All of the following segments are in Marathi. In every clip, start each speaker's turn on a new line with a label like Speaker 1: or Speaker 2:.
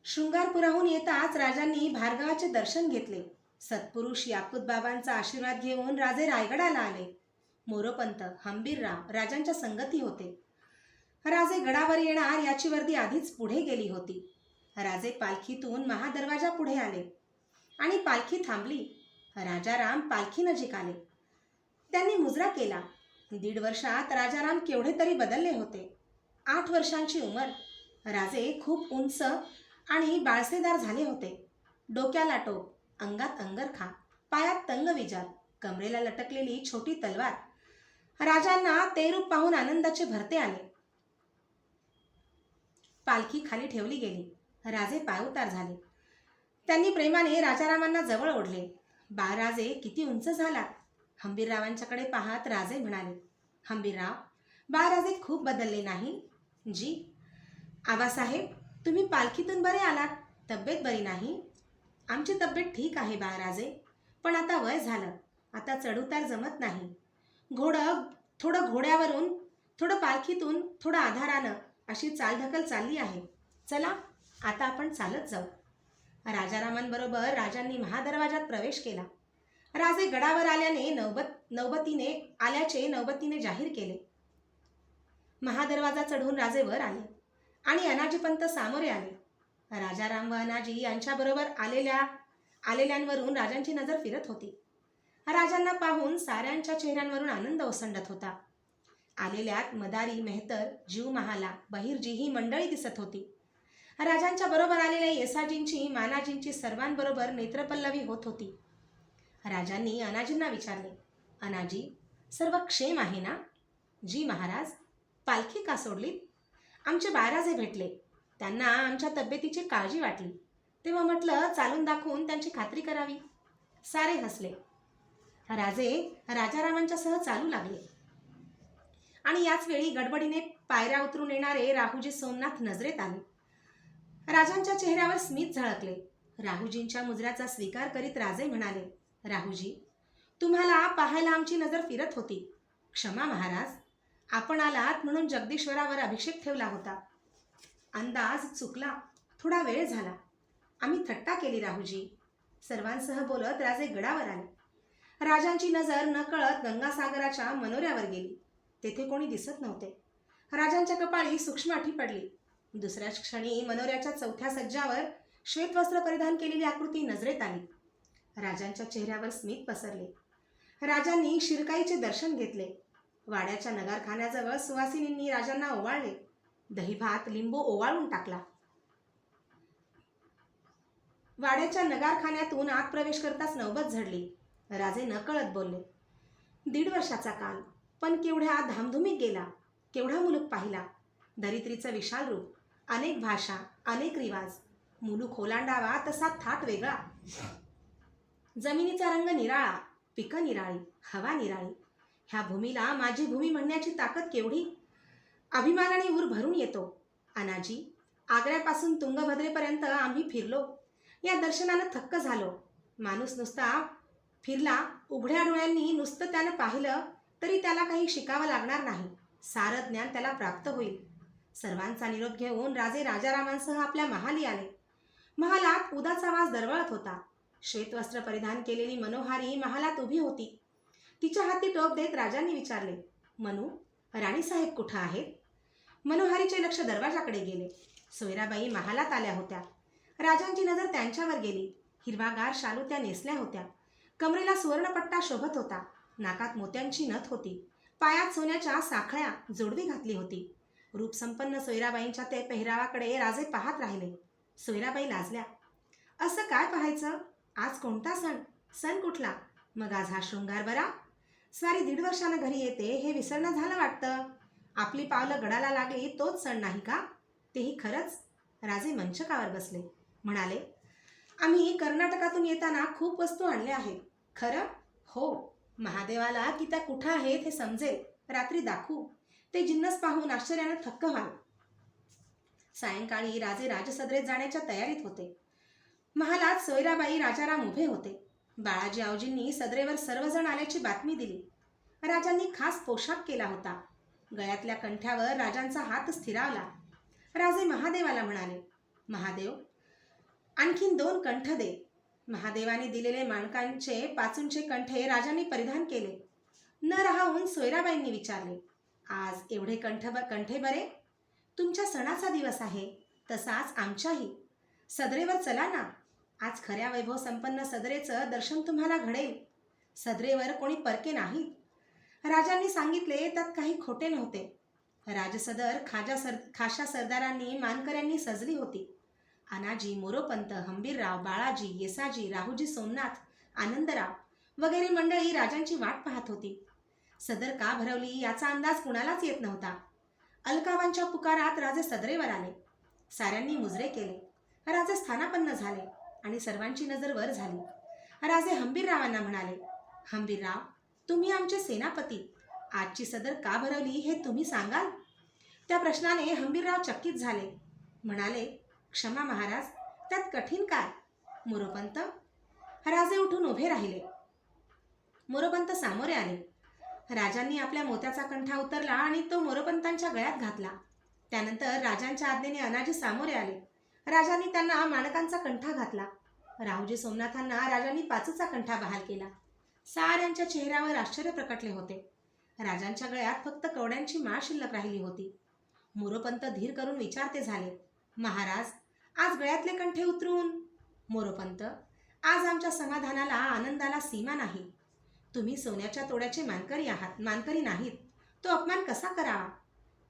Speaker 1: शृंगारपुराहून येताच राजांनी भार्गवाचे दर्शन घेतले. सत्पुरुष याकूत बाबांचा आशीर्वाद घेऊन राजे रायगडाला आले. मोरोपंत, हंबीरराव राजांच्या संगती होते. राजे गडावर येणार याची वर्दी आधीच पुढे गेली होती. राजे पालखीतून महादरवाजा पुढे आले आणि पालखी थांबली. राजाराम पालखी नजीक आले. त्यांनी मुजरा केला. 1.5 वर्षात राजाराम केवढे तरी बदलले होते. 8 वर्षांची उमर. राजे खूप उंच आणि बाळसेदार झाले होते. डोक्याला टोप, अंगात अंगरखा, पायात तंगविजार, कमरेला लटकलेली छोटी तलवार. राजांना ते रूप पाहून आनंदाचे भरते आले. पालखी खाली ठेवली गेली. राजे पायउतार झाले. त्यांनी प्रेमाने राजारामांना जवळ ओढले. बाळराजे किती उंच झालात. हंबीररावांच्याकडे पाहत राजे म्हणाले, हंबीरराव, बाळराजे खूप बदलले नाही? जी. आबासाहेब, तुम्ही पालखीतून बरे आलात. तब्येत बरी नाही? आमची तब्येत ठीक आहे बाळराजे, पण आता वय झालं. आता चढउतार जमत नाही. थोडं घोड्यावरून, थोडं पालखीतून, थोडं आधारानं अशी चालढकल चालली आहे. चला आता आपण चालत जाऊ. राजारामांबरोबर राजांनी महादरवाजात प्रवेश केला. राजे गडावर आल्याने नौबतीने जाहीर केले. महादरवाजा चढून राजे वर आले आणि अनाजीपंत सामोरे आले. राजाराम व अनाजी यांच्याबरोबर आलेल्यांवरून राजांची नजर फिरत होती. राजांना पाहून साऱ्यांच्या चेहऱ्यांवरून आनंद ओसंडत होता. आलेल्यात मदारी, मेहतर, जीव महाला, बहिर्जी ही मंडळी दिसत होती. राजांच्या बरोबर आलेल्या येसाजींची, मानाजींची सर्वांबरोबर नेत्रपल्लवी होत होती. राजांनी अनाजींना विचारले, अनाजी, सर्व क्षेम आहे ना? जी महाराज. पालखी का सोडलीत? आमचे बाळराजे भेटले. त्यांना आमच्या तब्येतीची काळजी वाटली, तेव्हा म्हटलं चालून दाखवून त्यांची खात्री करावी. सारे हसले. राजे राजारामांच्या सह चालू लागले आणि याच वेळी गडबडीने पायऱ्या उतरून येणारे राहुजी सोमनाथ नजरेत आले. राजांच्या चेहऱ्यावर स्मित झळकले. राहुजींच्या मुजऱ्याचा स्वीकार करीत राजे म्हणाले, राहुजी, तुम्हाला पाहायला आमची नजर फिरत होती. क्षमा महाराज, आपण आलात म्हणून जगदीश्वरावर अभिषेक ठेवला होता. अंदाज चुकला, थोडा वेळ झाला. आम्ही थट्टा केली राहुजी. सर्वांसह बोलत राजे गडावर आले. राजांची नजर नकळत गंगासागराच्या मनोऱ्यावर गेली. तेथे कोणी दिसत नव्हते. राजांच्या कपाळी सूक्ष्म अटी पडली. दुसऱ्याच क्षणी मनोऱ्याच्या 4थ्या सज्जावर श्वेतवस्त्र परिधान केलेली आकृती नजरेत आली. राजांच्या चेहऱ्यावर स्मित पसरले. राजांनी शिरकाईचे दर्शन घेतले. वाड्याच्या नगारखान्याजवळ सुवासिनींनी राजांना ओवाळले. दहीभात, लिंबू ओवाळून टाकला. वाड्याच्या नगारखान्यातून आत प्रवेश करताच नौबत झडली. राजे नकळत बोलले, 1.5 वर्षाचा काल, पण केवढ्या धामधुमीत गेला. केवढा मुलूक पाहिला. धरित्रीचं विशाल रूप, अनेक भाषा, अनेक रिवाज. मुलूक ओलांडावा तसा थाट वेगळा. जमिनीचा रंग निराळा, पिकं निराळी, हवा निराळी. ह्या भूमीला माझी भूमी म्हणण्याची ताकद केवढी. अभिमानाने ऊर भरून येतो. अनाजी, आग्र्यापासून तुंगभद्रेपर्यंत आम्ही फिरलो. या दर्शनानं थक्क झालो. माणूस नुसता फिरला, उघड्या डोळ्यांनी नुसतं त्यानं पाहिलं तरी त्याला काही शिकावं लागणार नाही. सारं ज्ञान त्याला प्राप्त होईल. सर्वांचा निरोप घेऊन राजे राजारामांसह आपल्या महाली आले. महालात उदाचा वास दरवळत होता. श्वेतवस्त्र परिधान केलेली मनोहारी महालात उभी होती. तिच्या हाती टोप देत राजांनी विचारले, मनू, राणीसाहेब कुठं आहेत? मनोहारीचे लक्ष दरवाजाकडे गेले. सोयराबाई महालात आल्या होत्या. राजांची नजर त्यांच्यावर गेली. हिरवागार शालू त्या नेसल्या होत्या. कमरेला सुवर्णपट्टा शोभत होता. नाकात मोत्यांची नथ होती. पायात सोन्याच्या साखळ्या जोडवी घातली होती. रूपसंपन्न सोयराबाईंच्या ते पेहरावाकडे राजे पाहत राहिले. सोयराबाई लाजल्या. असं काय पाहायचं? आज कोणता सण? सण कुठला? मग आज हा शृंगार बरा. सारी 1.5 वर्षानं घरी येते हे विसरणं झालं वाटतं. आपली पावलं गडाला लागली तोच सण नाही का? तेही खरंच. राजे मंचकावर बसले. म्हणाले, आम्ही कर्नाटकातून येताना खूप वस्तू आणल्या आहेत. खरं? हो. महादेवाला की त्या कुठं आहेत हे समजेल. रात्री दाखवू. ते जिन्नस पाहून आश्चर्यानं थक्क व्हाल. सायंकाळी राजे राजसदरेत जाण्याच्या तयारीत होते. महालात सोयराबाई, राजाराम उभे होते. बाळाजी आवजींनी सदरेवर सर्वजण आल्याची बातमी दिली. राजांनी खास पोशाख केला होता. गळ्यातल्या कंठ्यावर राजांचा हात स्थिरावला. राजे महादेवाला म्हणाले, महादेव, आणखीन 2 कंठ दे. महादेवाने दिलेले माणकांचे पाचूंचे कंठे राजांनी परिधान केले. न राहून सोयराबाईंनी विचारले, आज एवढे कंठे बरे? तुमच्या सणाचा दिवस आहे, तसाच आमच्याही. सदरेवर चला ना. आज खऱ्या वैभव संपन्न सदरेचं दर्शन तुम्हाला घडेल. सदरेवर कोणी परके नाहीत. राजांनी सांगितले त्यात काही खोटे नव्हते. राजसदर खाशा सरदारांनी मानकऱ्यांनी सजली होती. अनाजी, मोरोपंत, हंबीरराव, बाळाजी, येसाजी, राहुजी सोमनाथ, आनंदराव वगैरे मंडळी राजांची वाट पाहत होती. सदर का भरवली याचा अंदाज कुणालाच येत नव्हता. अलकाबांच्या पुकारात राजे सदरेवर आले. साऱ्यांनी मुजरे केले. राजे स्थानापन्न झाले आणि सर्वांची नजर वर झाली. राजे हंबीररावांना म्हणाले, हंबीरराव, तुम्ही आमचे सेनापती. आजची सदर का भरवली हे तुम्ही सांगाल? त्या प्रश्नाने हंबीरराव चकित झाले. म्हणाले, क्षमा महाराज, त्यात कठीण काय? मोरोपंत. राजे उठून उभे राहिले. मोरोपंत सामोरे आले. राजांनी आपल्या मोत्याचा कंठा उतरला आणि तो मोरोपंतांच्या गळ्यात घातला. त्यानंतर राजांच्या आज्ञेने अनाजी सामोरे आले. राजांनी त्यांना माणकांचा कंठा घातला. राहुजी सोमनाथांना राजांनी पाचूचा कंठा बहाल केला. साऱ्यांच्या चेहऱ्यावर आश्चर्य प्रकटले होते. राजांच्या गळ्यात फक्त कवड्यांची माळ शिल्लक राहिली होती. मोरोपंत धीर करून विचारते झाले, महाराज, आज गळ्यातले कंठे उतरून? मोरोपंत, आज आमच्या समाधानाला, आनंदाला सीमा नाही. तुम्ही सोन्याच्या तोड्याचे मानकरी नाहीत. तो अपमान कसा करावा?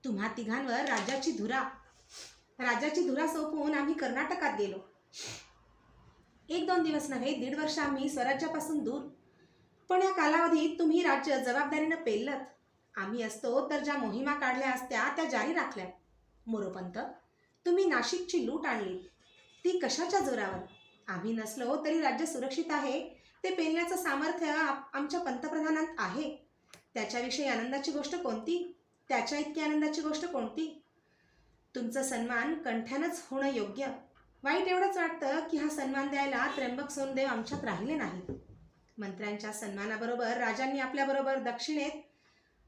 Speaker 1: तुम्हा तिघांवर राज्याची धुरा सोपवून आम्ही कर्नाटकात गेलो. 1-2 दिवस नव्हे, 1.5 वर्ष आम्ही स्वराज्यापासून दूर. पण या कालावधीत तुम्ही राज्य जबाबदारीनं पेललत. आम्ही असतो तर ज्या मोहिमा काढल्या असत्या त्या जारी राखल्या. मोरोपंत, तुम्ही नाशिकची लूट आणली. ती कशाच्या जोरावर? आम्ही नसलो तरी राज्य सुरक्षित आहे ते पेलण्याचं सामर्थ्य आमच्या पंतप्रधानांत आहे. त्याच्याविषयी आनंदाची गोष्ट कोणती? त्याच्या इतकी आनंदाची गोष्ट कोणती? तुमचा सन्मान कंठ्यानंच होणं योग्य. वाईट एवढंच वाटतं की हा सन्मान द्यायला त्र्यंबक सोनदेव आमच्यात राहिले नाहीत. मंत्र्यांच्या सन्मानाबरोबर राजांनी आपल्याबरोबर दक्षिणेत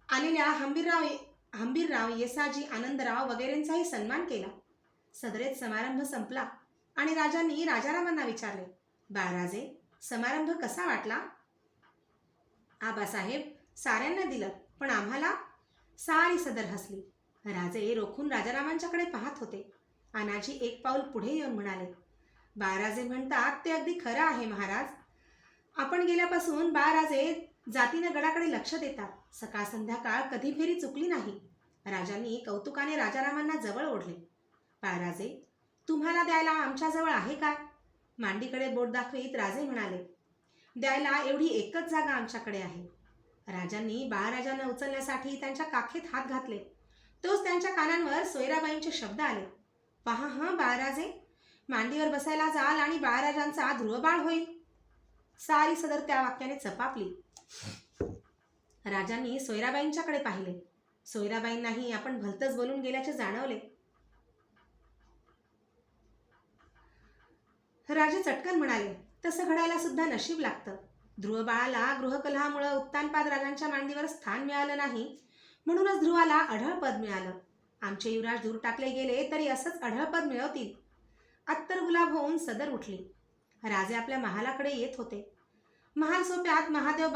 Speaker 1: आलेल्या हंबीरराव, येसाजी, आनंदराव वगैरेंचाही सन्मान केला. सदरेत समारंभ संपला आणि राजांनी राजारामांना विचारले, बाळराजे, समारंभ कसा वाटला? आबासाहेब, साऱ्यांना दिलं, पण आम्हाला? सारी सदर हसली. राजे रोखून राजारामांच्याकडे पाहत होते. अनाजी 1 पाऊल पुढे येऊन म्हणाले, बाळराजे म्हणतात ते अगदी खरं आहे महाराज. आपण गेल्यापासून बाळराजे जातीनं गडाकडे लक्ष देतात. सकाळ संध्याकाळ कधी फेरी चुकली नाही. राजांनी कौतुकाने राजारामांना जवळ ओढले. बाळराजे, तुम्हाला द्यायला आमच्याजवळ आहे काय? मांडीकडे बोट दाखवीत राजे म्हणाले, द्यायला एवढी एकच जागा आमच्याकडे आहे. राजांनी बाळराजांना उचलण्यासाठी त्यांच्या काखेत हात घातले. तोच त्यांच्या कानांवर सोयराबाईंचे शब्द आले, पहा हं बाळराजे, मांडीवर बसायला जाल आणि बाळराजांचा ध्रुवबाळ होईल. सारी सदर त्या वाक्याने चपापली. राजांनी सोयराबाईंच्याकडे पाहिले. सोयराबाईंनाही आपण भलतंच बोलून गेल्याचे जाणवले. राजे चटकन म्हणाले, तसं घडायला सुद्धा नशीब लागतं. ध्रुवबाळाला गृहकलहामुळे उत्तानपाद राजांच्या मांडीवर स्थान मिळालं नाही, म्हणूनच ध्रुवाला अढळ पद मिळालं. आमचे युवराज दूर टाकले गेले तरी असंच अढळ पद मिळवतील. अत्तर गुलाब होऊन सदर उठली. राजे आपल्या महालाकडे येत होते. महाल सोप्यात महादेव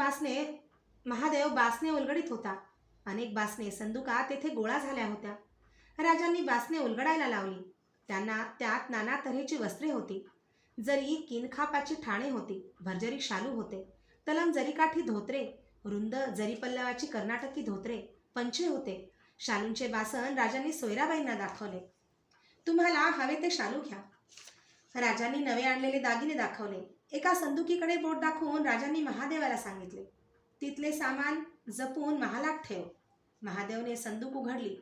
Speaker 1: बासने उलगडीत होता. अनेक बासने संदुकात तेथे गोळा झाल्या होत्या. राजांनी बासने उलगडायला लावली. त्यात नाना तऱ्हेची वस्त्रे होती. जरी किनखापाची ठाणे होती, भरजरी शालू होते, तलम जरीकाठी धोत्रे, रुंद जरी पल्लवाची कर्नाटकी धोत्रे, पंचे होते. शालूंचे बासन राजांनी सोयराबाईंना दाखवले. तुम्हाला हवे ते शालू घ्या. राजांनी नवे आणलेले दागिने दाखवले. एका संदुकीकडे बोट दाखवून राजांनी महादेवाला सांगितले, तिथले सामान जपून महालात ठेव. महादेवने संदूक उघडली.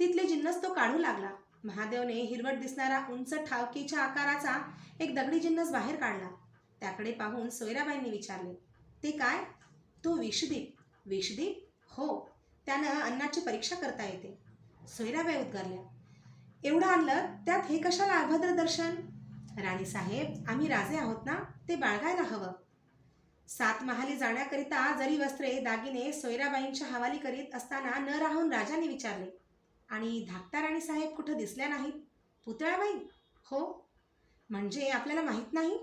Speaker 1: तिथले जिन्नस तो काढू लागला. महादेवने हिरवट दिसणारा उंच ठावकीच्या आकाराचा एक दगडी जिन्नस बाहेर काढला. त्याकडे पाहून सोयराबाईंनी विचारले, ते काय? तो विषदीप. विषदीप? हो, त्यानं अन्नाची परीक्षा करता येते. सोयराबाई उद्गारल्या, एवढं आणलं, त्यात हे कशाला अभद्र दर्शन? राणीसाहेब, आम्ही राजे आहोत ना, ते बाळगायला हवं. 7 महाली जाण्याकरिता जरी वस्त्रे दागिने सोयराबाईंच्या हवाली करीत असताना न राहून राजांनी विचारले, आणि धाकटा राणीसाहेब कुठं दिसल्या नाहीत? पुतळाबाई? हो. म्हणजे आपल्याला माहीत नाही?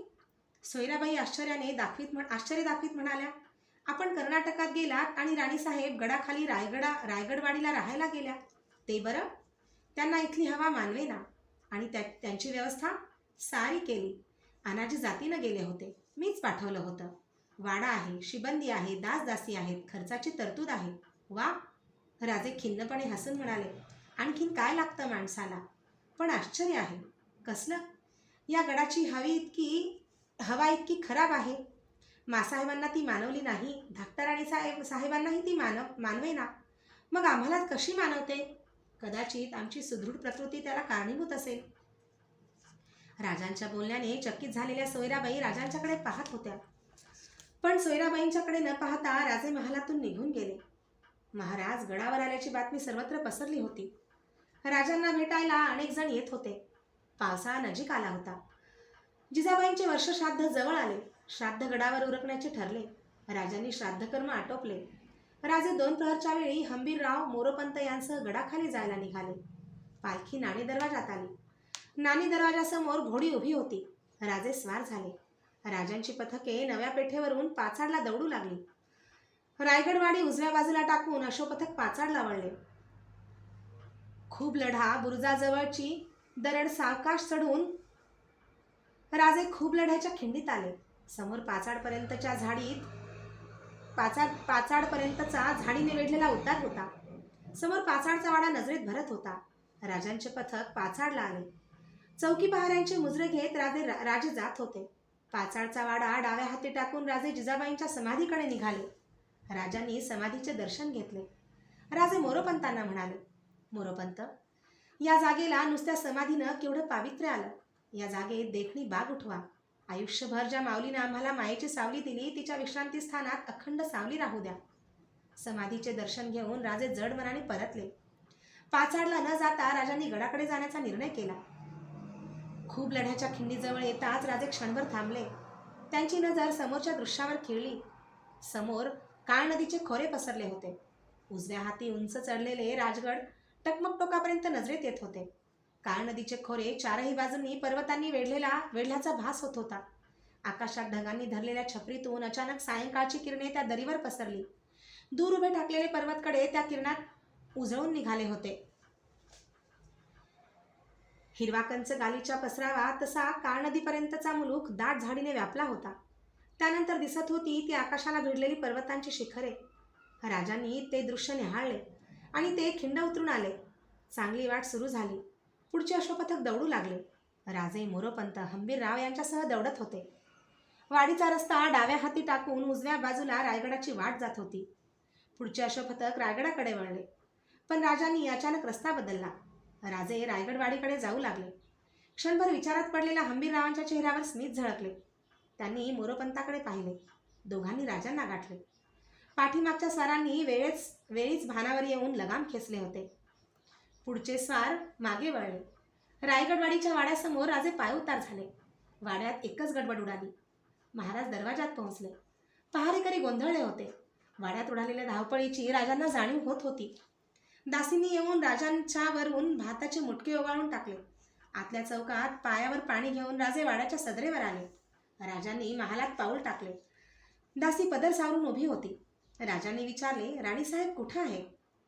Speaker 1: सोयराबाई आश्चर्य दाखवीत म्हणाल्या. आपण कर्नाटकात गेलात आणि राणीसाहेब गडाखाली रायगडवाडीला राहायला गेल्या. ते बरं? त्यांना इथली हवा मानवेना आणि त्यांची व्यवस्था सारी केली. अनाजी जातीनं गेले होते. मीच पाठवलं होतं. वाडा आहे, शिबंदी आहे, दासदासी आहेत, खर्चाची तरतूद आहे. वा! राजे खिन्नपणे हसून म्हणाले. आणखीन काय लागतं माणसाला? पण आश्चर्य आहे. कसलं? या गडाची हवा इतकी खराब आहे. मासाहेबांना ती मानवली नाही, धाकटा साहेबांनाही ती मानवेना. मग आम्हाला कशी मानवते? कदाचित आमची सुदृढ प्रकृती त्याला कारणीभूत असेल. राजांच्या बोलण्याने चकित झालेल्या सोयराबाई राजांच्याकडे पाहत होत्या. पण सोयराबाईंच्याकडे न पाहता राजे महालातून निघून गेले. महाराज गडावर आल्याची बातमी सर्वत्र पसरली होती. राजांना भेटायला अनेक जण येत होते. पावसाळा नजीक आला होता. जिजाबाईंचे वर्षश्राद्ध जवळ आले. श्राद्ध गडावर उरकण्याचे ठरले. राजांनी श्राद्धकर्म आटोपले. राजे 2 प्रहरच्या वेळी हंबीरराव मोरोपंत यांसह गडाखाली जायला निघाले. पालखी नाणी दरवाजात आली. नाणी दरवाजासमोर घोडी उभी होती. राजे स्वार झाले. राजांची पथके नव्या पेठेवरून पाचाडला दौडू लागली. रायगडवाडी उजव्या बाजूला टाकून अश्वपथक पाचाडला वळले. खूप लढा बुरुजाजवळची दरड सावकाश चढून राजे खूप लढ्याच्या खिंडीत आले. समोर पाचाडपर्यंतचा झाडीने वेढलेला उतार होता. समोर पाचाडचा वाडा नजरेत भरत होता. राजांचे पथक पाचाडला आले. चौकी पहाऱ्यांचे मुजरे घेत राजे जात होते. पाचाडचा वाडा डाव्या हाती टाकून राजे जिजाबाईंच्या समाधीकडे निघाले. राजांनी समाधीचे दर्शन घेतले. राजे मोरोपंतांना म्हणाले, मोरोपंत, या जागेला नुसत्या समाधीनं केवढं पावित्र्य आलं. या जागेत देखणी बाग उठवा. आयुष्यभर ज्या माऊलीनं आम्हाला मायेची सावली दिली तिच्या विश्रांती स्थानात अखंड सावली राहू द्या. समाधीचे दर्शन घेऊन राजे जड मनाने परतले. पाचाडला न जाता राजांनी गडाकडे जाण्याचा निर्णय केला. खूप लढ्याच्या खिंडीजवळ येताच राजे क्षणभर थांबले. त्यांची नजर समोरच्या दृश्यावर खिळली. समोर काळ नदीचे खोरे पसरले होते. उजव्या हाती उंच चढलेले राजगड टकमक टोकापर्यंत नजरेत येत होते. काळ नदीचे खोरे चारही बाजूंनी पर्वतांनी वेढल्याचा भास होत होता. आकाशात ढगांनी धरलेल्या छपरीतून अचानक सायंकाळची किरणे त्या दरीवर पसरली. दूर उभे ठाकलेले पर्वतकडे त्या किरणात उजळून निघाले होते. हिरवा कंच गालीच्या पसरावा तसा काळ नदीपर्यंतचा मुलूख दाट झाडीने व्यापला होता. त्यानंतर दिसत होती ती आकाशाला भिडलेली पर्वतांची शिखरे. राजांनी ते दृश्य निहाळले आणि ते खिंड उतरून आले. चांगली वाट सुरू झाली. पुढचे अश्वपथक दौडू लागले. राजे मोरोपंत हंबीरराव यांच्यासह दौडत होते. वाडीचा रस्ता डाव्या हाती टाकून उजव्या बाजूला रायगडाची वाट जात होती. पुढचे अश्वपथक रायगडाकडे वळले. पण राजांनी अचानक रस्ता बदलला. राजे रायगडवाडीकडे जाऊ लागले. क्षणभर विचारात पडलेल्या हंबीररावांच्या चेहऱ्यावर स्मित झळकले. त्यांनी मोरोपंताकडे पाहिले. दोघांनी राजांना गाठले. पाठीमागच्या स्वारांनी वेळीच भानावर येऊन लगाम खेचले होते. पुढचे स्वार मागे वळले. रायगडवाडीच्या वाड्यासमोर राजे पायउतार झाले. वाड्यात एकच गडबड उडाली. महाराज दरवाजात पोहोचले. पहारेकरी गोंधळले होते. वाड्यात उडालेल्या धावपळीची राजांना जाणीव होत होती. दासींनी येऊन राजांच्या वरून भाताचे मुटके ओवाळून टाकले. आतल्या चौकात पायावर पाणी घेऊन राजे वाड्याच्या सदरेवर आले. राजांनी महालात पाऊल टाकले. दासी पदर सावरून उभी होती. राजांनी विचारले, राणीसाहेब कुठं आहे?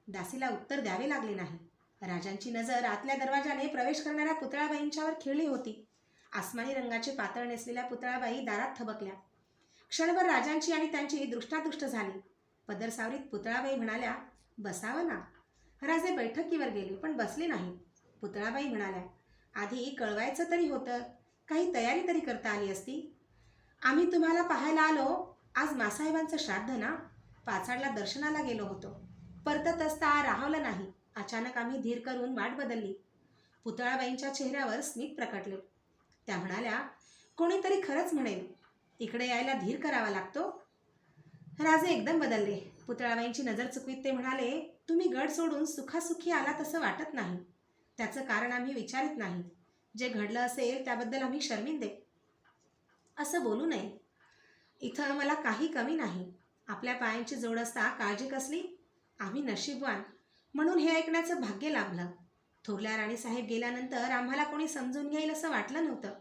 Speaker 1: दासीला उत्तर द्यावे लागले नाही. राजांची नजर आतल्या दरवाजाने प्रवेश करणाऱ्या पुतळाबाईंच्यावर खिळली होती. आसमानी रंगाचे पातळ नेसलेल्या पुतळाबाई दारात थबकल्या. क्षणभर राजांची आणि त्यांची दृष्टादृष्ट झाली. पदर सावरीत पुतळाबाई म्हणाल्या, बसावं ना. राजे बैठकीवर गेले पण बसले नाही. पुतळाबाई म्हणाल्या, आधी कळवायचं तरी होतं. काही तयारी तरी करता आली असती. आम्ही तुम्हाला पाहायला आलो. आज मासाहेबांचं श्राद्ध ना. पाचाडला दर्शनाला गेलो होतो. परतत असता राहवलं नाही. अचानक आम्ही धीर करून वाट बदलली. पुतळाबाईंच्या चेहऱ्यावर स्मित प्रकटले. त्या म्हणाल्या, कोणीतरी खरंच म्हणेल, इकडे यायला धीर करावा लागतो. राजे एकदम बदलले. पुतळाबाईंची नजर चुकवीत ते म्हणाले, तुम्ही गड सोडून सुखासुखी आला तसं वाटत नाही. त्याचं कारण आम्ही विचारित नाही. जे घडलं असेल त्याबद्दल आम्ही शर्मिंदे. असं बोलू नये. इथं मला काही कमी नाही. आपल्या पायांची जोड असता काळजी कसली. आम्ही नशीबवान म्हणून हे ऐकण्याचं भाग्य लाभलं. थोरल्या राणीसाहेब गेल्यानंतर आम्हाला कोणी समजून घेईल असं वाटलं नव्हतं.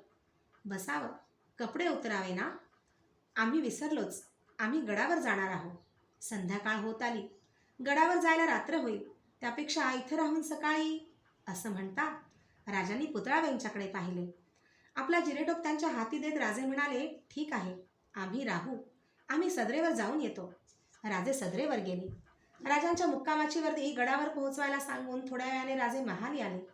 Speaker 1: बसावं, कपडे उतरावे ना. आम्ही विसरलोच. आम्ही गडावर जाणार आहोत. संध्याकाळ होत आली. गडावर जायला रात्र होईल. त्यापेक्षा इथं राहून सकाळी, असं म्हणता राजांनी पुतळाबाईंच्याकडे पाहिले. आपला जिरेटोप त्यांच्या हाती देत राजे म्हणाले, ठीक आहे, आम्ही राहू. आम्ही सदरेवर जाऊन येतो. राजे सदरेवर गेले. राजांच्या मुक्कामाची वर्दी गडावर पोहोचवायला सांगून थोड्या वेळाने राजे महाली आले.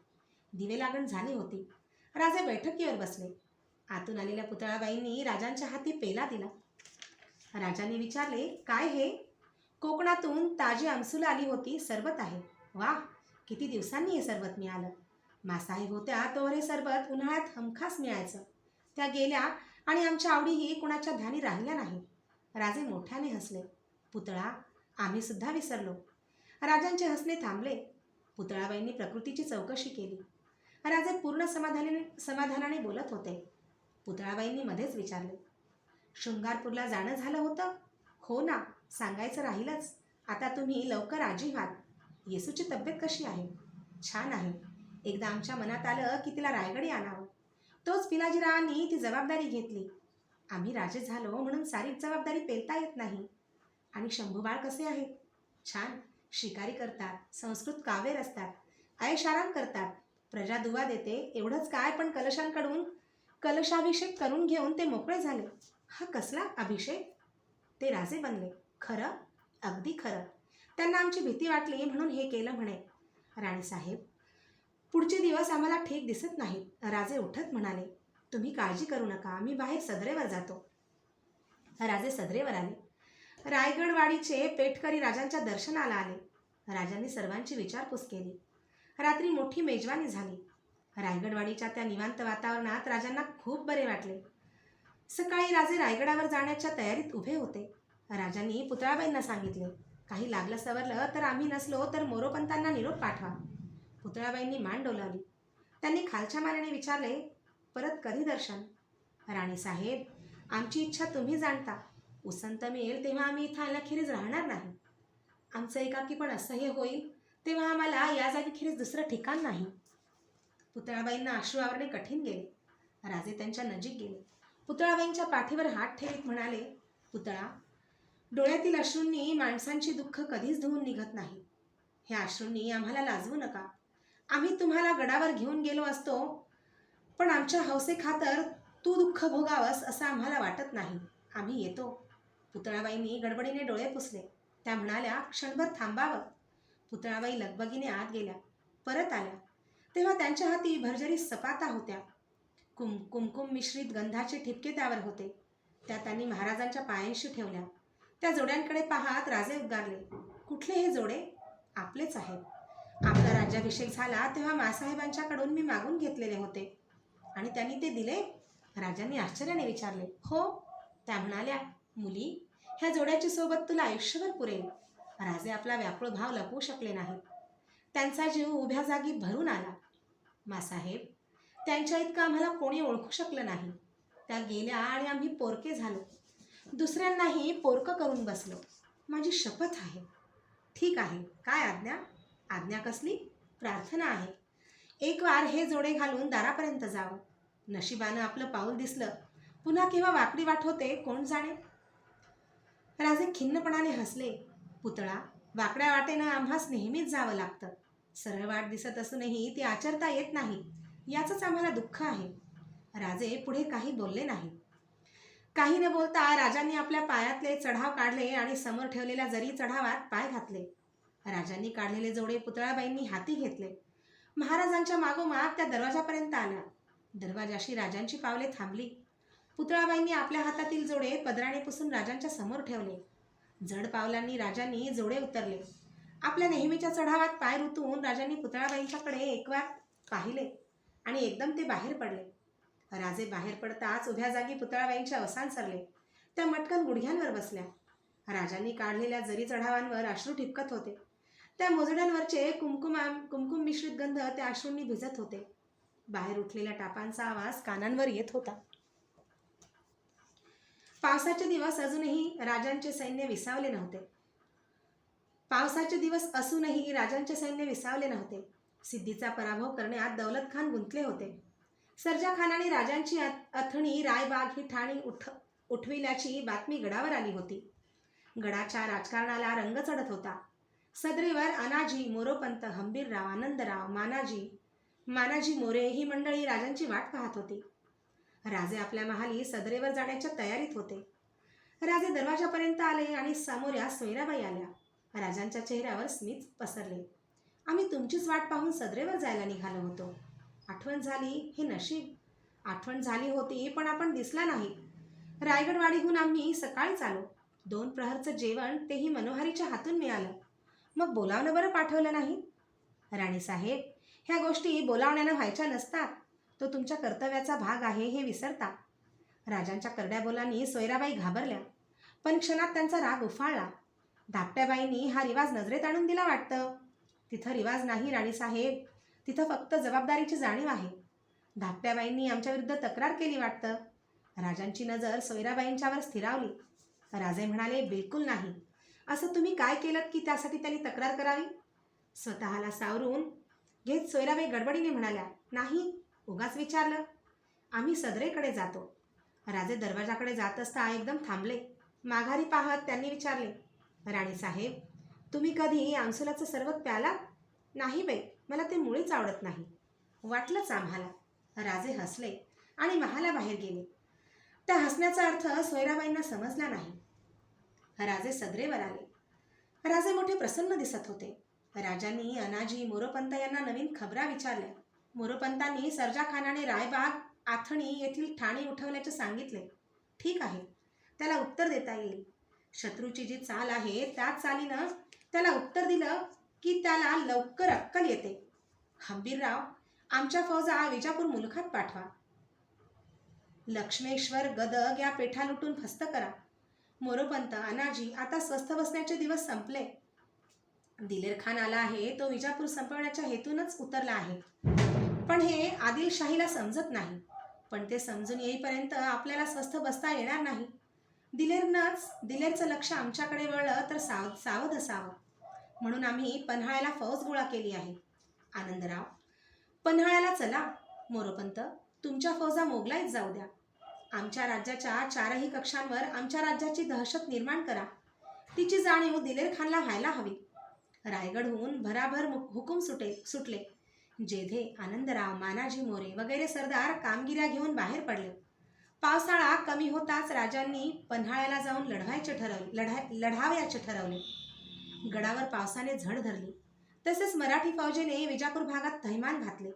Speaker 1: दिवे लागण झाली होती. राजे बैठकीवर बसले. आतून आलेल्या पुतळाबाईंनी राजांच्या हाती पेला दिला. राजांनी विचारले, काय हे? कोकणातून ताजी आमसूल आली होती, सरबत आहे. वाह, किती दिवसांनी हे सरबत मिळालं. मासाहेब होत्या तोवर हे सरबत उन्हाळ्यात हमखास मिळायचं. त्या गेल्या आणि आमच्या आवडीही कुणाच्या ध्यानी राहिल्या नाही. राजे मोठ्याने हसले. पुतळा, आम्ही सुद्धा विसरलो. राजांचे हसणे थांबले. पुतळाबाईंनी प्रकृतीची चौकशी केली. राजे पूर्ण समाधानाने बोलत होते. पुतळाबाईंनी मध्येच विचारले, शृंगारपूरला जाणं झालं होतं? हो ना, सांगायचं राहीलच. आता तुम्ही लवकर आजी व्हाल. येसूची तब्येत कशी आहे? छान आहे. एकदा आमच्या मनात आलं की तिला रायगडी आणावं. तोच पिलाजीरावांनी ती जबाबदारी घेतली. आम्ही राजे झालो म्हणून सारी जबाबदारी पेलता येत नाही. आणि शंभूबाळ कसे आहेत? छान. शिकारी करतात, संस्कृत काव्य रचतात, ऐशाराम करतात, प्रजा दुवा देते. एवढंच काय, पण कलशांकडून कलशाभिषेक करून घेऊन ते मोकळे झाले. हा कसला अभिषेक? ते राजे बनले. खरं? अगदी खरं. त्यांना आमची भीती वाटली म्हणून हे केलं म्हणे. राणीसाहेब, पुढचे दिवस आम्हाला ठीक दिसत नाहीत. राजे उठत म्हणाले, तुम्ही काळजी करू नका, मी बाहेर सदरेवर जातो. राजे सदरेवर आले. रायगडवाडीचे पेठकरी राजांच्या दर्शनाला आले. राजांनी सर्वांची विचारपूस केली. रात्री मोठी मेजवानी झाली. रायगडवाडीच्या त्या निवांत वातावरणात राजांना खूप बरे वाटले. सकाळी राजे रायगडावर जाण्याच्या तयारीत उभे होते. राजांनी पुतळाबाईंना सांगितले, काही लागलं सवरलं तर आम्ही नसलो तर मोरोपंतांना निरोप पाठवा. पुतळाबाईंनी मान डोलावली. त्यांनी खालच्या मानेने विचारले, परत कधी दर्शन? राणीसाहेब, आमची इच्छा तुम्ही जाणता. उसंत मिळेल तेव्हा आम्ही इथं आल्याखेरीज राहणार नाही. आमचं एकाकीपण असह्य होईल तेव्हा आम्हाला या जागेखेरीज दुसरं ठिकाण नाही. पुतळाबाईंना अश्रू आवरणे कठीण गेले. राजे त्यांच्या नजीक गेले. पुतळाबाईंच्या पाठीवर हात ठेवीत म्हणाले, पुतळा, डोळ्यातील अश्रूंनी माणसांची दुःख कधीच धुवून निघत नाही. ह्या अश्रूंनी आम्हाला लाजवू नका. आम्ही तुम्हाला गडावर घेऊन गेलो असतो, पण आमच्या हौसेखातर तू दुःख भोगावंस असं आम्हाला वाटत नाही. आम्ही येतो. पुतळाबाईंनी गडबडीने डोळे पुसले. त्या म्हणाल्या, क्षणभर थांबावं. पुतळाबाई लगबगीने आत गेल्या. परत आल्या तेव्हा त्यांच्या हाती भरजरी सपाता होत्या. कुमकुम मिश्रित गंधाचे ठिपके त्यावर होते. त्या त्यांनी महाराजांच्या पायांशी ठेवल्या. त्या जोड्यांकडे पाहत राजे उद्गारले, कुठले हे जोडे? आपलेच आहेत. आपला राज्याभिषेक झाला तेव्हा मासाहेबांच्याकडून मी मागून घेतलेले होते. आणि त्यांनी ते दिले? राजांनी आश्चर्याने विचारले. हो. त्या म्हणाल्या, मुली, ह्या जोड्याची सोबत तुला आयुष्यभर पुरेल. राजे आपला व्याकुळ भाव लपवू शकले नाहीत. त्यांचा जीव उभ्या जागी भरून आला. मासाहेब, त्यांच्या इतकं आम्हाला कोणी ओळखू शकलं नाही. त्या गेल्या आणि आम्ही पोरके झालो. दुसऱ्यांनाही पोरकं करून बसलो. माझी शपथ आहे. ठीक आहे, काय आज्ञा? आज्ञा कसली? प्रार्थना आहे. एक वार हे जोडे घालून दारापर्यंत जावं. नशिबानं आपलं पाऊल दिसलं. पुन्हा केव्हा वाकडी वाट होते कोण जाणे. राजे खिन्नपणाने हसले. पुतळा, वाकड्या वाटेनं आम्हास नेहमीच जावं लागतं. सरळ वाट दिसत असूनही ती आचरता येत नाही, याचंच आम्हाला दुःख आहे. राजे पुढे काही बोलले नाही. काही न बोलता राजांनी आपल्या पायातले चढाव काढले आणि समोर ठेवलेल्या जरी चढावात पाय घातले. राजांनी काढलेले जोडे पुतळाबाईंनी हाती घेतले. महाराजांच्या मागोमाग त्या दरवाजापर्यंत आल्या. दरवाजाशी राजांची पावले थांबली. पुतळाबाईंनी आपल्या हातातील जोडे पदराने पुसून राजांच्या समोर ठेवले. जड पावलांनी राजांनी जोडे उतरले. आपल्या नेहमीच्या चढावात पाय रुतून राजांनी पुतळाबाईंच्याकडे एकवार पाहिले आणि एकदम ते बाहेर पडले. राजे बाहेर पडताच उभ्या जागी पुतळाबाईंचे अवसान सरले. त्या मटकन गुडघ्यांवर बसल्या. राजांनी काढलेल्या जरी चढावांवर अश्रू ठिपकत होते. त्या मोजड्यांवरचे कुमकुम मिश्रित गंध त्या अश्रूंनी भिजत होते. बाहेर उठलेल्या टापांचा आवाज कानांवर येत होता. पावसाचे दिवस अजूनही राजांचे सैन्य विसावले नव्हते. सिद्धीचा पराभव करण्यात दौलत खान गुंतले होते. सर्जा खानाने राजांची अथणी रायबाग ही ठाणी उठविल्याची बातमी गडावर आली होती. गडाच्या राजकारणाला रंग चढत होता. सदरेवर अनाजी, मोरोपंत, हंबीरराव, आनंदराव, मानाजी मोरे ही मंडळी राजांची वाट पाहत होती. राजे आपल्या महाली सदरेवर जाण्याच्या तयारीत होते. राजे दरवाजापर्यंत आले आणि समोर सोयराबाई आल्या. राजांच्या चेहऱ्यावर स्मित पसरले. आम्ही तुमचीच वाट पाहून सदरेवर जायला निघालो होतो. आठवण झाली हे नशीब. आठवण झाली होती पण आपण दिसला नाही. रायगडवाडीहून आम्ही सकाळीच आलो. 2 प्रहरचं जेवण तेही मनोहारीच्या हातून मिळालं. मग बोलावलं बरं पाठवलं नाही. राणीसाहेब, ह्या गोष्टी बोलावण्यानं व्हायच्या नसतात. तो तुमच्या कर्तव्याचा भाग आहे हे विसरता. राजांच्या करड्या बोलांनी सोयराबाई घाबरल्या. पण क्षणात त्यांचा राग उफाळला. धाकट्याबाईंनी हा रिवाज नजरेत आणून दिला वाटतं. तिथं रिवाज नाही राणीसाहेब, तिथं फक्त जबाबदारीची जाणीव आहे. धाकट्याबाईंनी आमच्याविरुद्ध तक्रार केली वाटतं. राजांची नजर सोयराबाईंच्यावर स्थिरावली. राजे म्हणाले, बिलकुल नाही. असं तुम्ही काय केलं की त्यासाठी त्यांनी तक्रार करावी? स्वतःला सावरून घेत सोयराबाई गडबडीने म्हणाल्या, नाही, उगाच विचारलं. आम्ही सदरेकडे जातो. राजे दरवाजाकडे जात असता एकदम थांबले. माघारी पाहत त्यांनी विचारले, राणीसाहेब, तुम्ही कधी आमसुलाचं सरबत प्याला? नाही बाई, मला ते मुळीच आवडत नाही. वाटलंच आम्हाला. राजे हसले आणि महालाबाहेर गेले. त्या हसण्याचा अर्थ सोयराबाईंना समजला नाही. राजे सदरेवर आले. राजे मोठे प्रसन्न दिसत होते. राजांनी अनाजी, मोरोपंत यांना नवीन खबरा विचारल्या. मोरोपंतांनी सर्जा खानाने रायबाग, आथणी येथील ठाणी उठवल्याचे सांगितले. ठीक आहे, त्याला उत्तर देता येईल. शत्रूची जी चाल आहे त्या चालीनं त्याला उत्तर दिलं की त्याला लवकर अक्कल येते. हंबीरराव, आमच्या फौजा विजापूर मुलखात पाठवा. लक्ष्मेश्वर, गदग या पेठा लुटून फस्त करा. मोरोपंत, अनाजी, आता स्वस्थ बसण्याचे दिवस संपले. दिलेर खान आला आहे, तो विजापूर संपवण्याच्या हेतूनच उतरला आहे. पण हे आदिलशाहीला समजत नाही. पण ते समजून येईपर्यंत आपल्याला स्वस्थ बसता येणार नाही. दिलेरचं लक्ष आमच्याकडे वळलं तर सावध असावं. म्हणून आम्ही पन्हाळ्याला फौज गोळा केली आहे. आनंदराव, पन्हाळ्याला चला. मोरोपंत, तुमच्या फौजा मोगलाईत जाऊ द्या. आमच्या राज्याच्या 4ही कक्षांवर आमच्या राज्याची दहशत निर्माण करा. तिची जाणीव दिलेर खानला व्हायला हवी. रायगडहून भराभर हुकूम सुटले. जेधे, आनंदराव, मानाजी मोरे वगैरे सरदार कामगिऱ्या घेऊन बाहेर पडले. पावसाळा कमी होताच राजांनी पन्हाळ्याला जाऊन लढावयाचे ठरवले. गडावर पावसाने झड धरली. तसेच मराठी फौजेने विजापूर भागात थैमान घातले.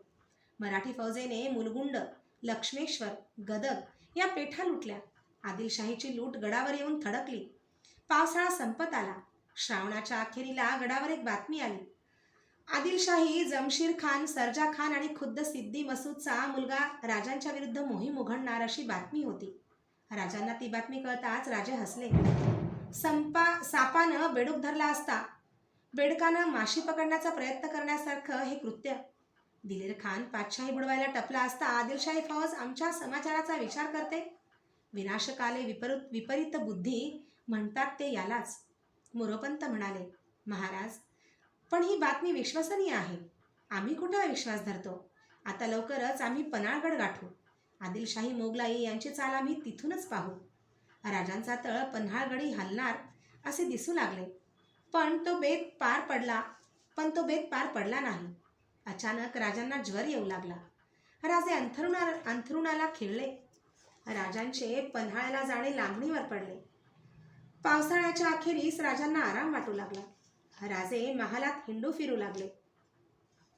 Speaker 1: मराठी फौजेने मुलगुंड, लक्ष्मेश्वर, गदग या पेठा लुटल्या. आदिलशाहीची लूट गडावर येऊन थडकली. पावसाळा संपत आला. श्रावणाच्या अखेरीला गडावर एक बातमी आली. आदिलशाही जमशीर खान, सर्जा खान आणि खुद्द सिद्दी मसूदचा मुलगा राजांच्या विरुद्ध मोहीम उघडणार अशी बातमी होती. राजांना ती बातमी कळताच राजे हसले. सापानं बेडूक धरला असता बेडकानं माशी पकडण्याचा प्रयत्न करण्यासारखं हे कृत्य. दिलेर खान पातशाही बुडवायला टपला असता आदिलशाही फौज आमच्या समाचाराचा विचार करते. विनाशकाले विपरीत बुद्धी म्हणतात ते यालाच. मोरोपंत म्हणाले, महाराज, पण ही बातमी विश्वसनीय आहे. आम्ही कुठला विश्वास धरतो? आता लवकरच आम्ही पन्हाळगड गाठू. आदिलशाही मोगलाई यांची चाल आम्ही तिथूनच पाहू. राजांचा तळ पन्हाळगडी हलणार असे दिसू लागले. पण तो बेत पार पडला नाही. अचानक राजांना ज्वर येऊ लागला. राजे अंथरुणाला खिळले. राजांचे पन्हाळ्याला जाणे लांबणीवर पडले. पावसाळ्याच्या अखेरीस राजांना आराम वाटू लागला. राजे महालात हिंडू फिरू लागले.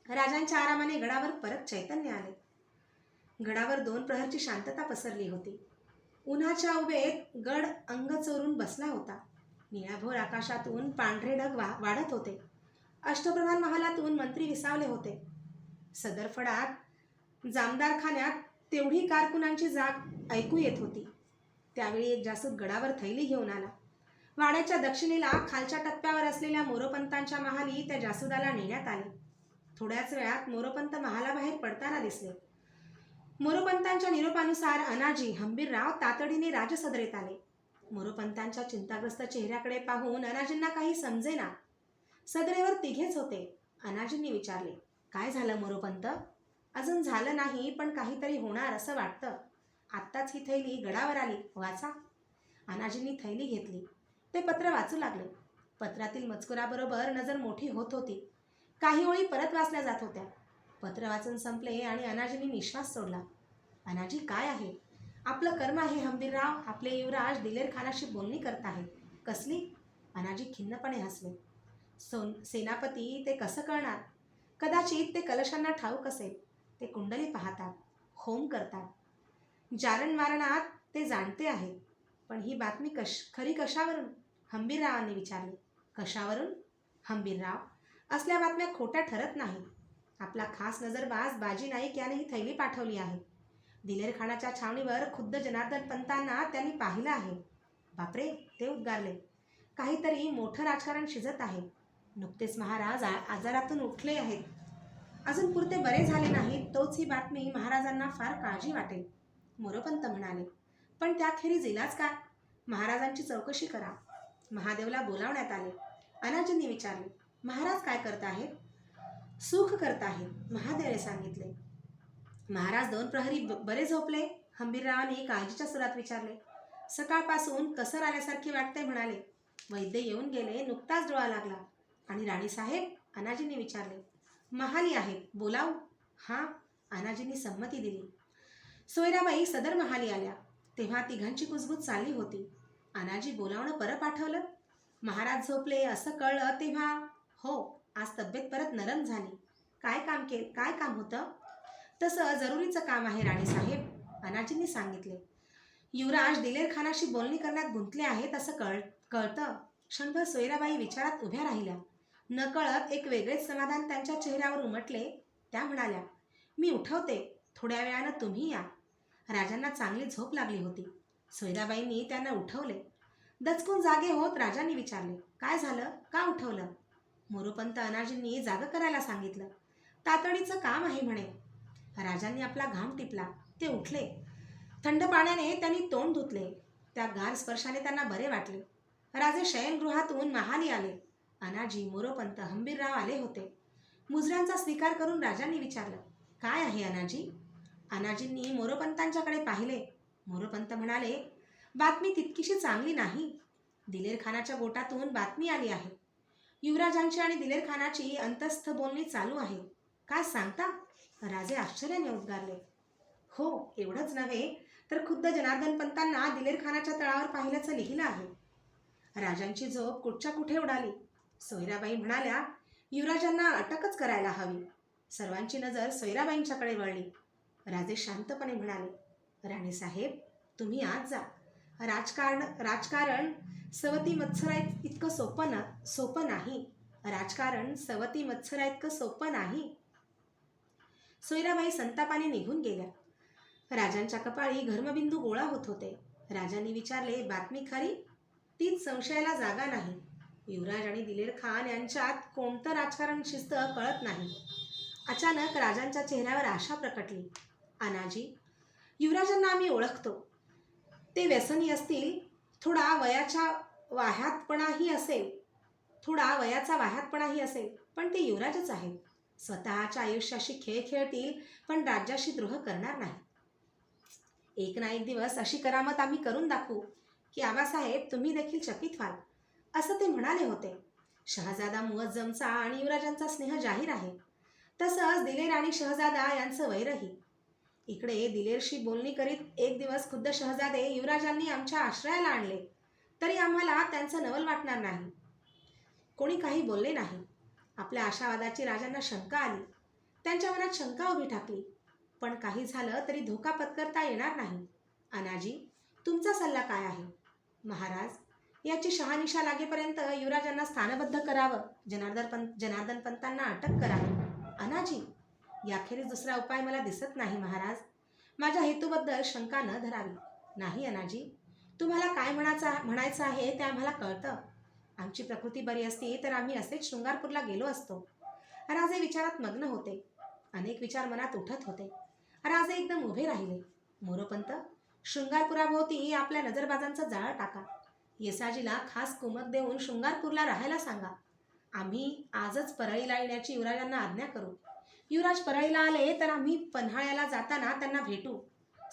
Speaker 1: राजांच्या आरामाने गडावर परत चैतन्य आले. गडावर 2 प्रहरची शांतता पसरली होती. उन्हाच्या उभेत गड अंग चोरून बसला होता. निळाभोर आकाशातून पांढरे ढग वाढत होते. अष्टप्रधान महालातून मंत्री विसावले होते. सदरफडात जामदारखान्यात तेवढी कारकुनांची जाग ऐकू येत होती. त्यावेळी एक जासूद गडावर थैली घेऊन आला. वाड्याच्या दक्षिणेला खालच्या टप्प्यावर असलेल्या मोरोपंतांच्या महाली त्या जासुदाला नेण्यात आले. थोड्याच वेळात मोरोपंत महालाबाहेर पडताना दिसले. मोरोपंतांच्या निरोपानुसार अनाजी, हंबीरराव तातडीने राजसदरेत आले. मोरोपंतांच्या चिंताग्रस्त चेहऱ्याकडे पाहून अनाजींना काही समजेना. सदरेवर तिघेच होते. अनाजींनी विचारले, काय झालं मोरोपंत? अजून झालं नाही, पण काहीतरी होणार असं वाटतं. आत्ताच ही थैली गडावर आली, वाचा. अनाजींनी थैली घेतली. ते पत्र वाचू लागले. पत्रातील मजकुराबरोबर नजर मोठी होत होती. काही ओळी परत वाचल्या जात होत्या. पत्र वाचून संपले आणि अनाजींनी निश्वास सोडला. अनाजी, काय आहे? आपलं कर्म आहे हंबीरराव. आपले युवराज दिलेर खानाशी बोलणी करत आहेत. कसली? अनाजी खिन्नपणे हसले. सेनापती ते कसं कळणार? कदाचित ते कलशांना ठाऊक असेल. ते कुंडली पाहतात, होम करतात. जारण मारणात ते जाणते आहेत. पण ही बातमी खरी कशावरून? हंबीररावांनी विचारले. कशावरून? हंबीरराव, असल्या बातम्या खोट्या ठरत नाहीत. आपला खास नजरबाज बाजी नाईक याने ही थैली पाठवली आहे. दिलेर खानाच्या छावणीवर खुद्द जनार्दन पंतांना त्यांनी पाहिलं आहे. बापरे, ते उद्गारले. काहीतरी मोठं राजकारण शिजत आहे. नुकतेच महाराज आजारातून उठले आहेत. अजून पुरते बरे झाले नाहीत, तोच ही बातमी महाराजांना फार काळजी वाटेल. मोरोपंत म्हणाले. पण त्याखेरीज इलाज काय? महाराजांची चौकशी करा. महादेवला बोलावण्यात आले. अनाजींनी विचारले. महाराज काय करत आहेत? सुख करत आहेत, महादेवने सांगितले. महाराज 2 प्रहरी बरे झोपले? हंबीररावांनी काळजीच्या सुरात विचारले. सकाळपासून कसर आल्यासारखी वाटते, म्हणाले. वैद्य येऊन गेले, नुकताच डोळा लागला. आणि राणीसाहेब? अनाजींनी विचारले. महाली आहेत, बोलावू? हां, अनाजींनी संमती दिली. सोयराबाई सदर महाली आल्या. तेव्हा तिघांची कुजबूज चालली होती. अनाजी बोलावणं परत पाठवलं. महाराज झोपले असं कळलं तेव्हा. हो, आज तब्येत परत नरम झाली. काय काम होतं? तसं जरुरीचं काम आहे राणीसाहेब, अनाजींनी सांगितले. युवराज दिलेर खानाशी बोलणी करण्यात गुंतले आहेत असं कळतं. क्षणभर सोयराबाई विचारात उभ्या राहिल्या. नकळत एक वेगळेच समाधान त्यांच्या चेहऱ्यावर उमटले. त्या म्हणाल्या. मी उठवते, थोड्या वेळानं तुम्ही या. राजांना चांगली झोप लागली होती. सोयराबाईंनी त्यांना उठवले. दचकून जागे होत राजांनी विचारले. काय झालं? का उठवलं? मोरोपंत अनाजींनी जागं करायला सांगितलं. तातडीचं काम आहे म्हणे. राजांनी आपला घाम टिपला. ते उठले. थंड पाण्याने त्यांनी तोंड धुतले. त्या गार स्पर्शाने त्यांना बरे वाटले. राजे शयनगृहातून महाली आले. अनाजी, मोरोपंत, हंबीरराव आले होते. मुजऱ्यांचा स्वीकार करून राजांनी विचारलं. काय आहे अनाजी? अनाजींनी मोरोपंतांच्याकडे पाहिले. मोरोपंत म्हणाले. बातमी तितकीशी चांगली नाही. दिलेर खानाच्या गोटातून बातमी आली आहे. युवराजांची आणि दिलेर खानाची अंतस्थ बोलणी चालू आहे. काय सांगता? राजे आश्चर्याने उद्गारले. हो, एवढंच नव्हे तर खुद्द जनार्दन पंतांना दिलेर खानाच्या तळावर पाहिल्याचं लिहिलं आहे. राजांची झोप कुठच्या कुठे उडाली. सोयराबाई म्हणाल्या. युवराजांना अटकच करायला हवी. सर्वांची नजर सोयराबाईंच्याकडे वळली. राजे शांतपणे म्हणाले. राणीसाहेब, तुम्ही आज जा. राजकारण सवती मत्सरा इतकं सोपं नाही. राजकारण सवती मत्सरा इतकं सोपं नाही. सोयराबाई संतापाने निघून गेल्या. राजांच्या कपाळी घर्मबिंदू गोळा होत होते. राजांनी विचारले. बातमी खरी? तीच संशयाला जागा नाही. युवराज आणि दिलेर खान यांच्यात कोणतं राजकारण शिजतं कळत नाही. अचानक राजांच्या चेहऱ्यावर आशा प्रकटली. अनाजी, युवराजांना आम्ही ओळखतो. ते व्यसनी असतील. थोडा वयाचा वाह्यातपणाही असेल, पण ते युवराजच आहेत. स्वतःच्या आयुष्याशी खेळ खेळतील, पण राज्याशी द्रोह करणार नाही. एक ना एक दिवस अशी करामत आम्ही करून दाखवू की आबासाहेब, तुम्ही देखील चकित व्हाल, असं ते म्हणाले होते. शहजादा मुअज्जमचा आणि युवराजांचा स्नेह जाहीर आहे. तसंच दिलेर आणि शहजादा यांचं वैरही. इकडे दिलेरशी बोलणी करीत एक दिवस खुद्द शहजादे युवराजांनी आमच्या आश्रयाला आणले, तरी आम्हाला त्यांचं नवल वाटणार नाही. कोणी काही बोलले नाही. आपल्या आशावादाची राजांना शंका आली. त्यांच्या मनात शंका उभी ठाकली. पण काही झालं तरी धोका पत्करता येणार नाही. अनाजी, तुमचा सल्ला काय आहे? महाराज, याची शहानिशा लागेपर्यंत युवराजांना स्थानबद्ध करावं. जनार्दन पंतांना अटक करावी. अनाजी, याखेरीज दुसरा उपाय मला दिसत नाही महाराज. माझ्या हेतूबद्दल शंका न धरावी. नाही अनाजी, तुम्हाला काय म्हणायचं आहे ते आम्हाला कळतं. आमची प्रकृती बरी असती तर आम्ही असेच शृंगारपूरला गेलो असतो. राजे विचारात मग्न होते. अनेक विचार मनात उठत होते. राजे एकदम उभे राहिले. मोरोपंत, शृंगारपुराभोवती आपल्या नजरबाजांचं जाळं टाका. येसाजीला खास कुमक देऊन शृंगारपूरला राहायला सांगा. आम्ही आजच परळीला येण्याची युवराजांना आज्ञा करू. युवराज परळीला आले तर आम्ही पन्हाळ्याला जाताना त्यांना भेटू.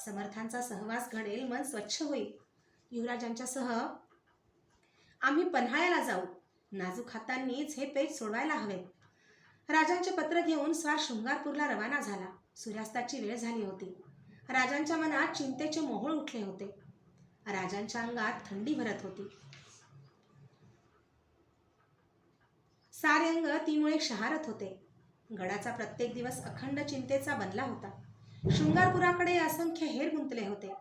Speaker 1: समर्थांचा सहवास घडेल, मन स्वच्छ होईल. युवराजांच्यासह आम्ही पन्हाळ्याला जाऊ. नाजूक हातांनीच हे पेच सोडवायला हवे. राजांचे पत्र घेऊन स्वार शृंगारपूरला रवाना झाला. सूर्यास्ताची वेळ झाली होती. राजांच्या मनात चिंतेचे मोहोळ उठले होते. राजांच्या अंगात थंडी भरत होती. सारे अंग तीमुळे शहारत होते. गडाचा प्रत्येक दिवस अखंड चिंतेचा बनला होता. शृंगारपुराकडे असंख्य हेर गुंतले होते.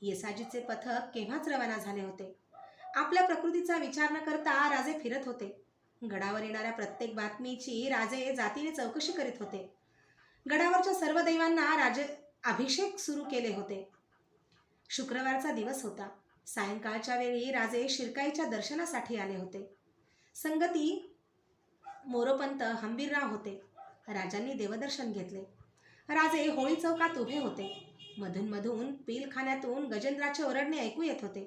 Speaker 1: येसाजीचे पथक केव्हाच रवाना झाले होते. आपल्या प्रकृतीचा विचार न करता राजे फिरत होते. गडावर येणाऱ्या प्रत्येक बातमीची राजे जातीने चौकशी करीत होते. गडावरच्या सर्व दैवांना राजे अभिषेक सुरू केले होते. शुक्रवारचा दिवस होता. सायंकाळच्या वेळी राजे शिरकाईच्या दर्शनासाठी आले होते. संगती मोरोपंत हंबीरराव होते. राजांनी देवदर्शन घेतले. राजे होळी चौकात उभे होते. मधून मधून पिलखान्यातून गजेंद्राचे ओरडणे ऐकू येत होते.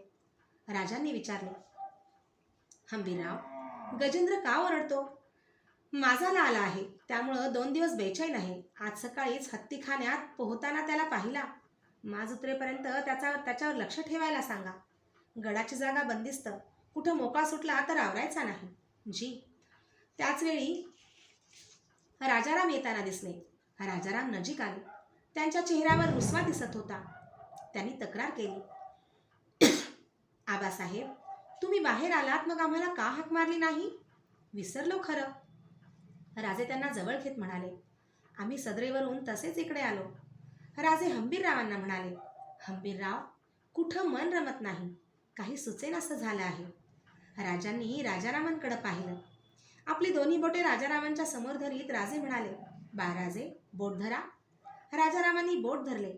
Speaker 1: राजांनी विचारले, हंबीरराव, गजेंद्र का ओरडतो? माझाला आला आहे, त्यामुळं 2 दिवस बेचैन आहे. आज सकाळीच हत्तीखान्यात पोहताना त्याला पाहिला. माज उतरेपर्यंत त्याच्यावर लक्ष ठेवायला सांगा. गडाची जागा बंदिस्त, कुठं मोकळा सुटला तर आवरायचा नाही. जी. त्याचवेळी राजाराम येताना दिसले. राजाराम नजीक आले. त्यांच्या चेहऱ्यावर रुसवा दिसत होता. त्यांनी तक्रार केली, आबासाहेब, तुम्ही बाहेर आलात, मग आम्हाला का हाक मारली नाही? विसरलो खरं. राजे त्यांना जवळ घेत म्हणाले, आम्ही सदरेवरून तसेच इकडे आलो. राजे हंबीररावांना म्हणाले, हंबीरराव, कुठं मन रमत नाही, काही सुचेनासं झालं आहे. राजांनी राजारामांकडे पाहिलं. आपली दोन्ही बोटे राजारामांच्या समोर धरीत राजे म्हणाले, बाळराजे, बोट धरा. राजारामांनी बोट धरले.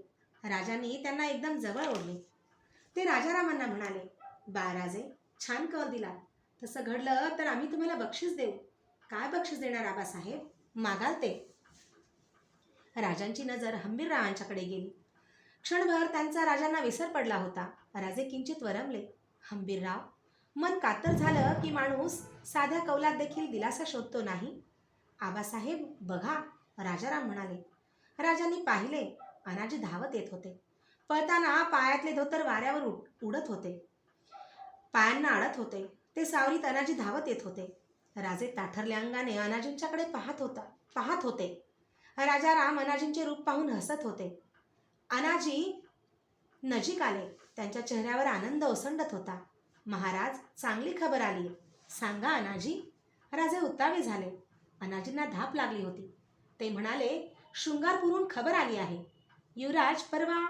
Speaker 1: राजांनी त्यांना एकदम जवळ ओढले. ते राजारामांना म्हणाले, बाळराजे, छान कल दिला. तसं घडलं तर आम्ही तुम्हाला बक्षीस देऊ. काय बक्षीस देणार आबासाहेब? मागाल ते. राजांची नजर हंबीररावांच्याकडे गेली. क्षणभर त्यांचा राजांना विसर पडला होता. राजे किंचित वरमले. हंबीरराव, मन कातर झालं की माणूस साध्या कौलात देखील दिलासा शोधतो नाही? आबासाहेब बघा, राजाराम म्हणाले. राजांनी पाहिले. अनाजी धावत येत होते. पळताना पायातले धोतर वाऱ्यावर उडत होते, पायांना अडत होते. ते सावरीत अनाजी धावत येत होते. राजे ताठरल्या अंगाने अनाजींच्याकडे पाहत होते. राजाराम अनाजींचे रूप पाहून हसत होते. अनाजी नजीक आले. त्यांच्या चेहऱ्यावर आनंद ओसंडत होता. महाराज, चांगली खबर आली, सांगा अनाजी. राजे उत्तावे झाले. अनाजींना धाप लागली होती. ते म्हणाले, शृंगारपुरून खबर आली आहे. युवराज परवा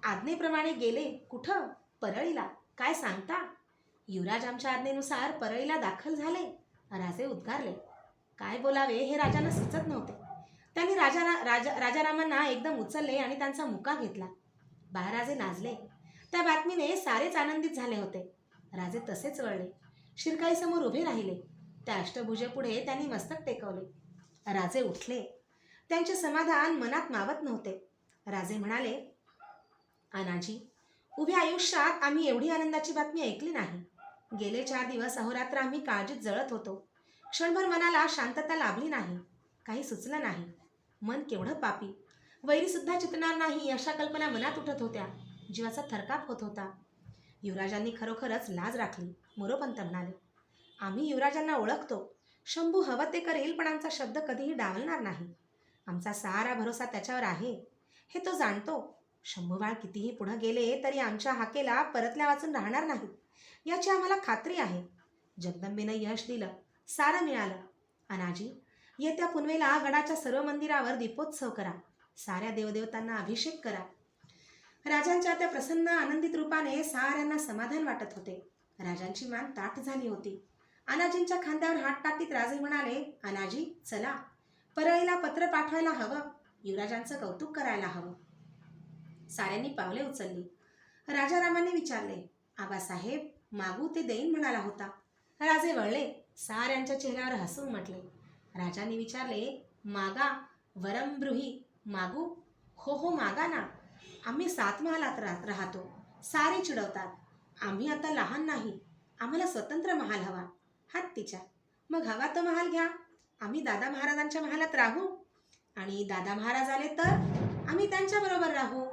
Speaker 1: आज्ञेप्रमाणे गेले. कुठं? परळीला. काय सांगता? युवराज आमच्या आज्ञेनुसार परळीला दाखल झाले. राजे उद्गारले. काय बोलावे हे राजांना सुचत नव्हते. त्यांनी राजारामांना एकदम उचलले आणि त्यांचा मुका घेतला. बाळराजे नाचले. त्या बातमीने सारेच आनंदित झाले होते. राजे तसेच वळले. शिरकाईसमोर उभे राहिले. त्या अष्टभुजेपुढे त्यांनी मस्तक टेकवले. राजे उठले. त्यांचे समाधान मनात मावत नव्हते. राजे म्हणाले, अनाजी, उभ्या आयुष्यात आम्ही एवढी आनंदाची बातमी ऐकली नाही. गेले 4 दिवस अहोरात्र आम्ही काळजीत जळत होतो. क्षणभर मनाला शांतता लाभली नाही. काही सुचलं नाही. मन केवढं पापी. वैरीसुद्धा चितणार नाही अशा कल्पना मनात उठत होत्या. जीवाचा थरकाप होत होता. युवराजांनी खरोखरच लाज राखली. मोरोपंत म्हणाले, आम्ही युवराजांना ओळखतो. शंभू हवं ते करेल, पण आमचा शब्द कधीही डावलणार नाही. आमचा सारा भरोसा त्याच्यावर आहे, हे तो जाणतो. शंभूबाळ कितीही पुढे गेले तरी आमच्या हाकेला परतल्या वाचून राहणार नाही, याची आम्हाला खात्री आहे. जगदंबेनं यश दिलं, सारं मिळालं. अनाजी, येत्या पुनवेला गडाच्या सर्व मंदिरावर दीपोत्सव करा. साऱ्या देवदेवतांना अभिषेक करा. राजांच्या त्या प्रसन्न आनंदित रूपाने साऱ्यांना समाधान वाटत होते. राजांची मान ताठ झाली होती. अनाजींच्या खांद्यावर हात टाकीत राजे म्हणाले, अनाजी, चला, परळीला पत्र पाठवायला हवं. युवराजांचं कौतुक करायला हवं. साऱ्यांनी पावले उचलली. राजारामांनी विचारले, आबासाहेब, मागू ते देईन म्हणाला होता. राजे वळले. साऱ्यांच्या चेहऱ्यावर हसून म्हटले. राजांनी विचारले, मागा वरमब्रूही, मागू? हो हो, मागा ना. आम्ही 7 महालात राहतो. सारे चिडवतात. आम्ही आता लहान नाही. आम्हाला स्वतंत्र महाल हवा. हत्तीच्या. मग हवा तो महाल घ्या. आम्ही दादा महाराजांच्या महालात राहू. आणि दादा महाराज आले तर आम्ही त्यांच्याबरोबर राहू.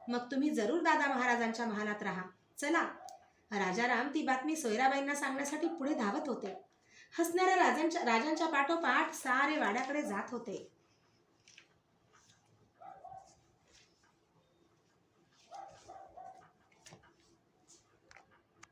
Speaker 1: मग तुम्ही जरूर दादा महाराजांच्या महालात राहा. चला. राजाराम ती बातमी सोयराबाईंना सांगण्यासाठी पुढे धावत होते. हसणाऱ्या राजांच्या पाठोपाठ सारे वाड्याकडे जात होते.